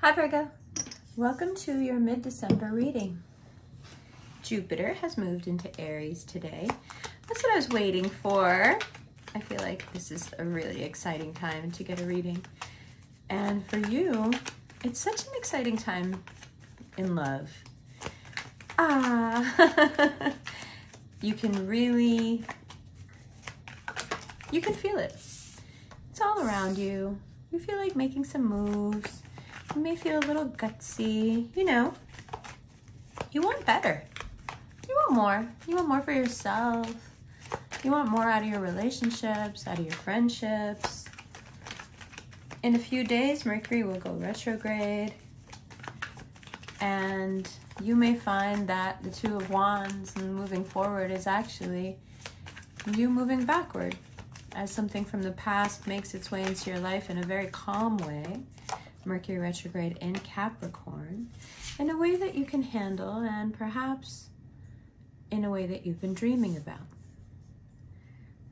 Hi Virgo, welcome to your mid-December reading. Jupiter has moved into Aries today. That's what I was waiting for. I feel like this is a really exciting time to get a reading. And for you, it's such an exciting time in love. You can feel it. It's all around you. You feel like making some moves. You may feel a little gutsy, you know. You want better. You want more. You want more for yourself. You want more out of your relationships, out of your friendships. In a few days, Mercury will go retrograde. And you may find that the Two of Wands and moving forward is actually you moving backward as something from the past makes its way into your life in a very calm way. Mercury retrograde in Capricorn, in a way that you can handle and perhaps in a way that you've been dreaming about.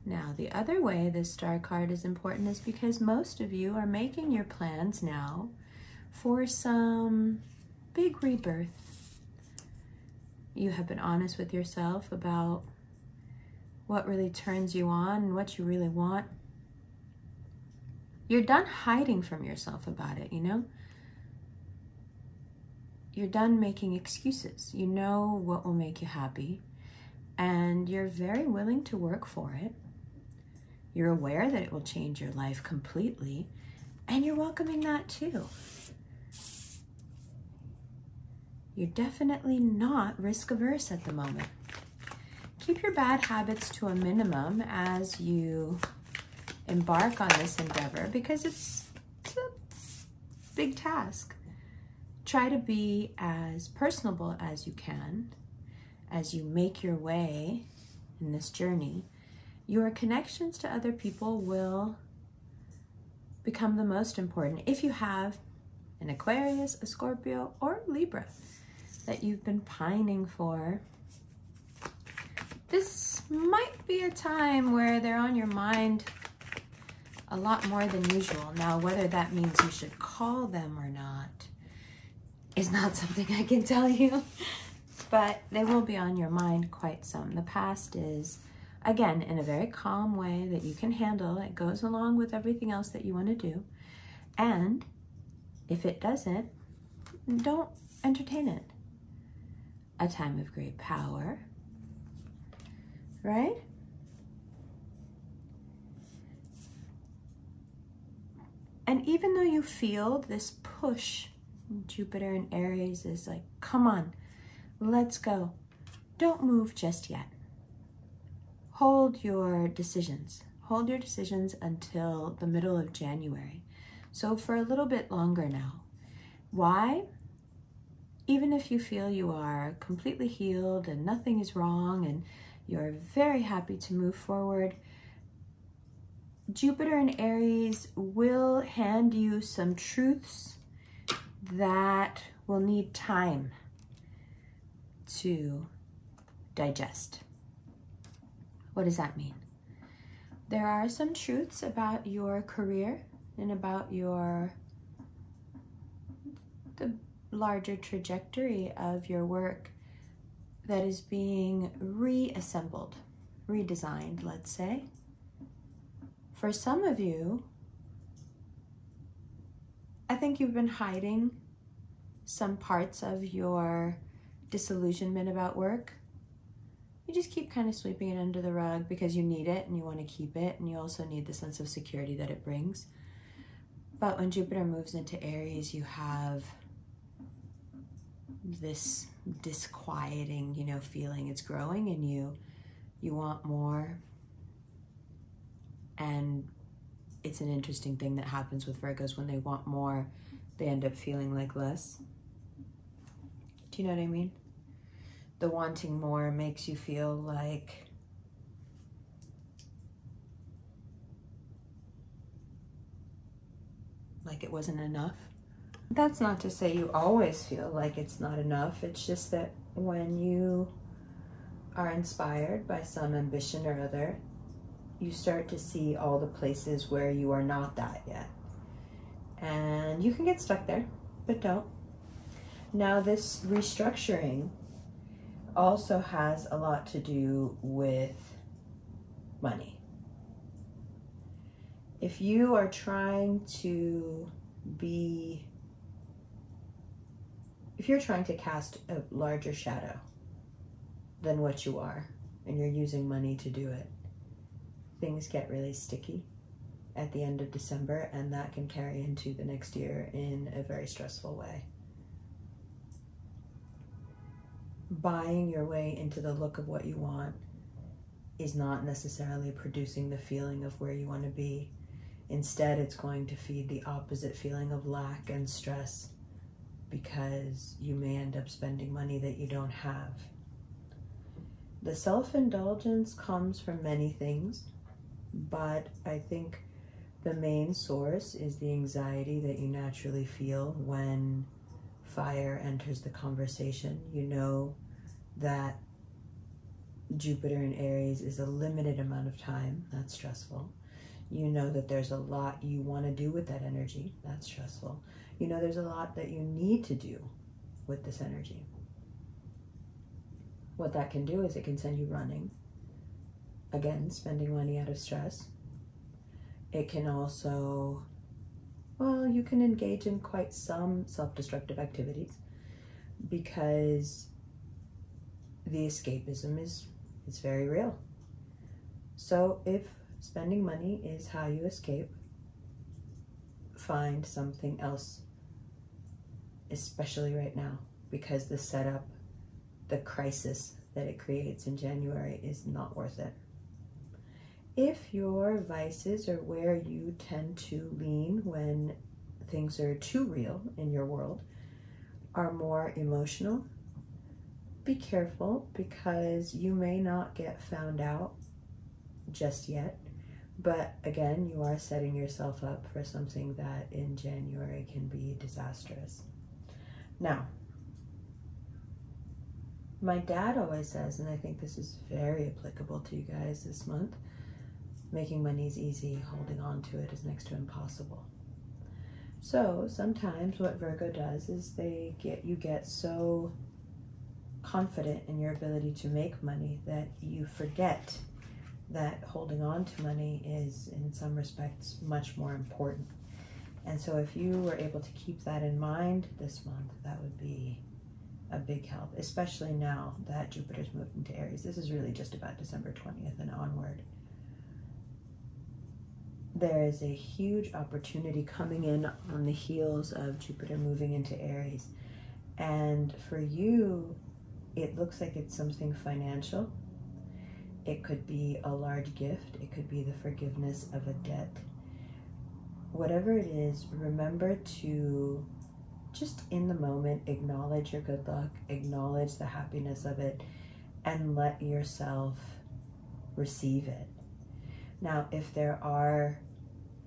Now, the other way this star card is important is because most of you are making your plans now for some big rebirth. You have been honest with yourself about what really turns you on and what you really want. You're done hiding from yourself about it, you know? You're done making excuses. You know what will make you happy, and you're very willing to work for it. You're aware that it will change your life completely, and you're welcoming that too. You're definitely not risk averse at the moment. Keep your bad habits to a minimum as you embark on this endeavor, because it's a big task. Try to be as personable as you can as you make your way in this journey. Your connections to other people will become the most important if you have an Aquarius, a Scorpio, or Libra that you've been pining for. This might be a time where they're on your mind a lot more than usual. Now, whether that means you should call them or not is not something I can tell you, but they will be on your mind quite some. The past is, again, in a very calm way that you can handle. It goes along with everything else that you want to do. And if it doesn't, don't entertain it. A time of great power, right? And even though you feel this push, Jupiter in Aries is like, come on, let's go. Don't move just yet. Hold your decisions. Hold your decisions until the middle of January. So for a little bit longer now. Why? Even if you feel you are completely healed and nothing is wrong and you're very happy to move forward, Jupiter in Aries will hand you some truths that will need time to digest. What does that mean? There are some truths about your career and about the larger trajectory of your work that is being reassembled, redesigned, let's say. For some of you, I think you've been hiding some parts of your disillusionment about work. You just keep kind of sweeping it under the rug because you need it and you want to keep it, and you also need the sense of security that it brings. But when Jupiter moves into Aries, you have this disquieting, feeling. It's growing in you. You want more. And it's an interesting thing that happens with Virgos. When they want more, they end up feeling like less. Do you know what I mean? The wanting more makes you feel like it wasn't enough. That's not to say you always feel like it's not enough. It's just that when you are inspired by some ambition or other, you start to see all the places where you are not that yet. And you can get stuck there. but don't. Now, this restructuring also has a lot to do with money. If you are trying to if you're trying to cast a larger shadow than what you are, and you're using money to do it, things get really sticky at the end of December, and that can carry into the next year in a very stressful way. Buying your way into the look of what you want is not necessarily producing the feeling of where you want to be. Instead, it's going to feed the opposite feeling of lack and stress, because you may end up spending money that you don't have. The self-indulgence comes from many things, but I think the main source is the anxiety that you naturally feel when fire enters the conversation. You know that Jupiter in Aries is a limited amount of time. That's stressful. You know that there's a lot you want to do with that energy. That's stressful. You know there's a lot that you need to do with this energy. What that can do is it can send you running. Again, spending money out of stress. It can also, well, you can engage in quite some self-destructive activities, because the escapism is very real. So if spending money is how you escape, find something else, especially right now, because the setup, the crisis that it creates in January is not worth it. If your vices are where you tend to lean when things are too real in your world, are more emotional, be careful, because you may not get found out just yet. But again, you are setting yourself up for something that in January can be disastrous. Now, my dad always says, and I think this is very applicable to you guys this month, making money is easy, holding on to it is next to impossible. So sometimes what Virgo does is you get so confident in your ability to make money that you forget that holding on to money is, in some respects, much more important. And so if you were able to keep that in mind this month, that would be a big help, especially now that Jupiter's moved into Aries. This is really just about December 20th and onward. There is a huge opportunity coming in on the heels of Jupiter moving into Aries. And for you, it looks like it's something financial. It could be a large gift. It could be the forgiveness of a debt. Whatever it is, remember to just in the moment acknowledge your good luck, acknowledge the happiness of it, and let yourself receive it. Now, if there are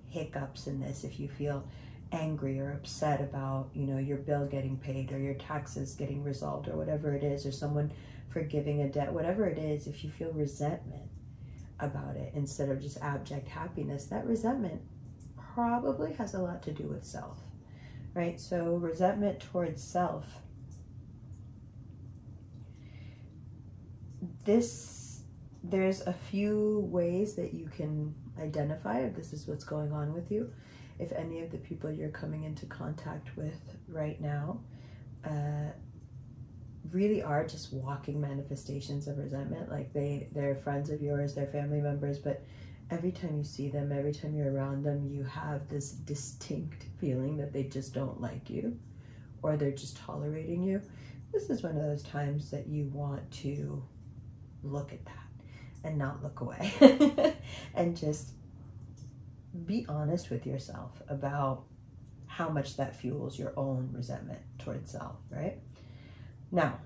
hiccups in this, if you feel angry or upset about, your bill getting paid or your taxes getting resolved or whatever it is, or someone forgiving a debt, whatever it is, if you feel resentment about it instead of just abject happiness, that resentment probably has a lot to do with self, right? So resentment towards self, there's a few ways that you can identify if this is what's going on with you. If any of the people you're coming into contact with right now really are just walking manifestations of resentment, like they're friends of yours, they're family members, but every time you see them, every time you're around them, you have this distinct feeling that they just don't like you, or they're just tolerating you. This is one of those times that you want to look at that and not look away and just be honest with yourself about how much that fuels your own resentment towards self, right? Now,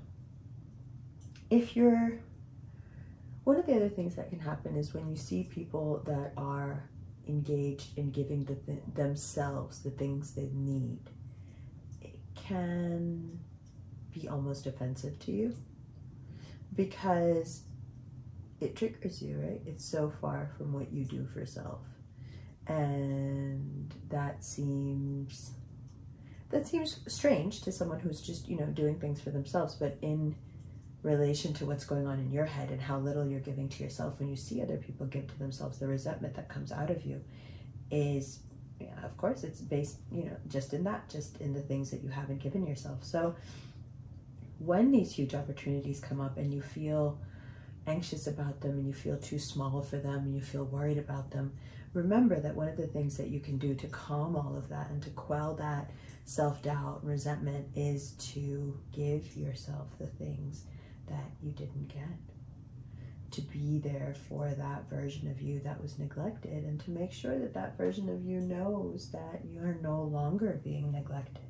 one of the other things that can happen is when you see people that are engaged in giving themselves the things they need, it can be almost offensive to you because it triggers you, right? It's so far from what you do for self. And that that seems strange to someone who's just, you know, doing things for themselves, but in relation to what's going on in your head and how little you're giving to yourself, when you see other people give to themselves, the resentment that comes out of you is, yeah, of course, it's based, you know, just in the things that you haven't given yourself. So when these huge opportunities come up and you feel anxious about them and you feel too small for them and you feel worried about them, remember that one of the things that you can do to calm all of that and to quell that self-doubt and resentment is to give yourself the things that you didn't get, to be there for that version of you that was neglected, and to make sure that that version of you knows that you're no longer being neglected.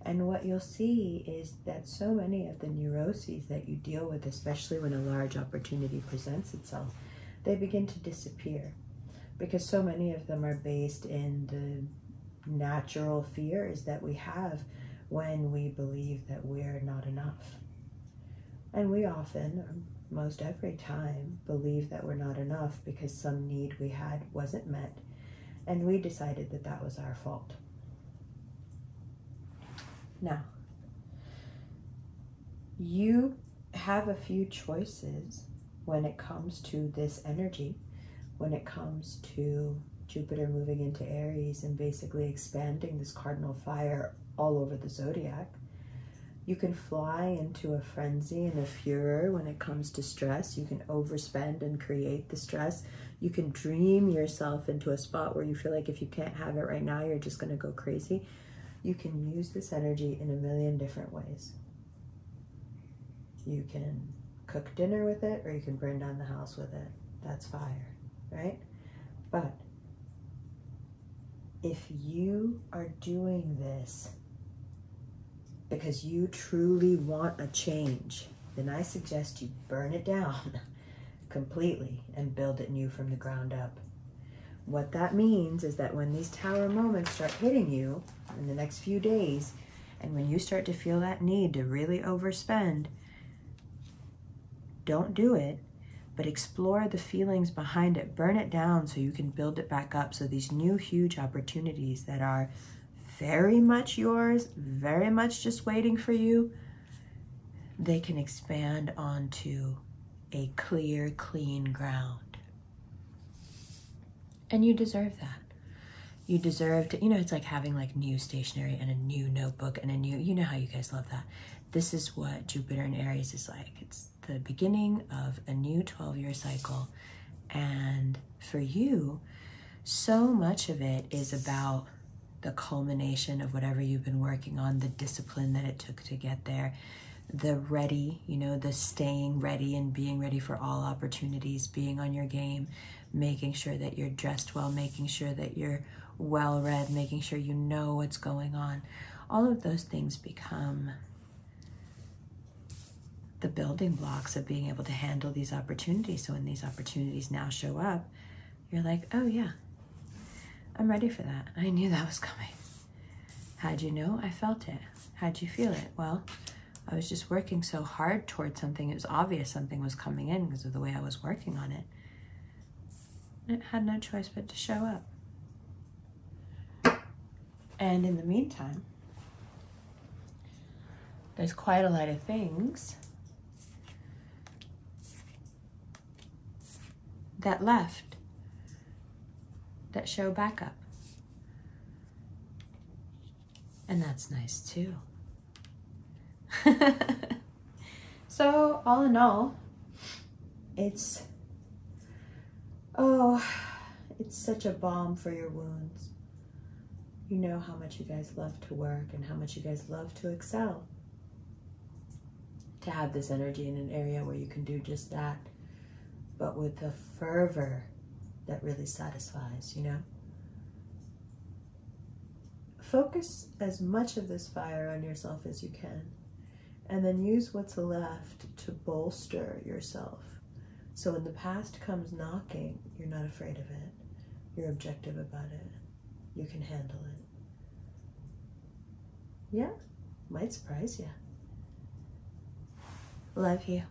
And what you'll see is that so many of the neuroses that you deal with, especially when a large opportunity presents itself, they begin to disappear, because so many of them are based in the natural fears that we have when we believe that we're not enough. And we often, or most every time, believe that we're not enough because some need we had wasn't met, and we decided that that was our fault. Now, you have a few choices when it comes to this energy, when it comes to Jupiter moving into Aries and basically expanding this cardinal fire all over the zodiac. You can fly into a frenzy and a furor when it comes to stress. You can overspend and create the stress. You can dream yourself into a spot where you feel like if you can't have it right now, you're just going to go crazy. You can use this energy in a million different ways. You can cook dinner with it, or you can burn down the house with it. That's fire, right? But if you are doing this because you truly want a change, then I suggest you burn it down completely and build it new from the ground up. What that means is that when these tower moments start hitting you in the next few days, and when you start to feel that need to really overspend, don't do it, but explore the feelings behind it. Burn it down so you can build it back up. So these new huge opportunities that are very much yours, very much just waiting for you, they can expand onto a clear, clean ground. And you deserve that. You deserve to, you know, it's like having like new stationery and a new notebook and a new, you know how you guys love that. This is what Jupiter in Aries is like. It's the beginning of a new 12-year cycle. And for you, so much of it is about the culmination of whatever you've been working on, the discipline that it took to get there, the ready, you know, the staying ready and being ready for all opportunities, being on your game, making sure that you're dressed well, making sure that you're well read, making sure you know what's going on. All of those things become the building blocks of being able to handle these opportunities. So when these opportunities now show up, you're like, oh yeah, I'm ready for that. I knew that was coming. How'd you know? I felt it. How'd you feel it? Well, I was just working so hard towards something. It was obvious something was coming in because of the way I was working on it. It had no choice but to show up. And in the meantime, there's quite a lot of things that left that show back up. And that's nice too. So all in all, it's such a balm for your wounds. You know how much you guys love to work and how much you guys love to excel. To have this energy in an area where you can do just that, but with a fervor that really satisfies, you know? Focus as much of this fire on yourself as you can, and then use what's left to bolster yourself. So when the past comes knocking, you're not afraid of it. You're objective about it. You can handle it. Yeah, might surprise you. Love you.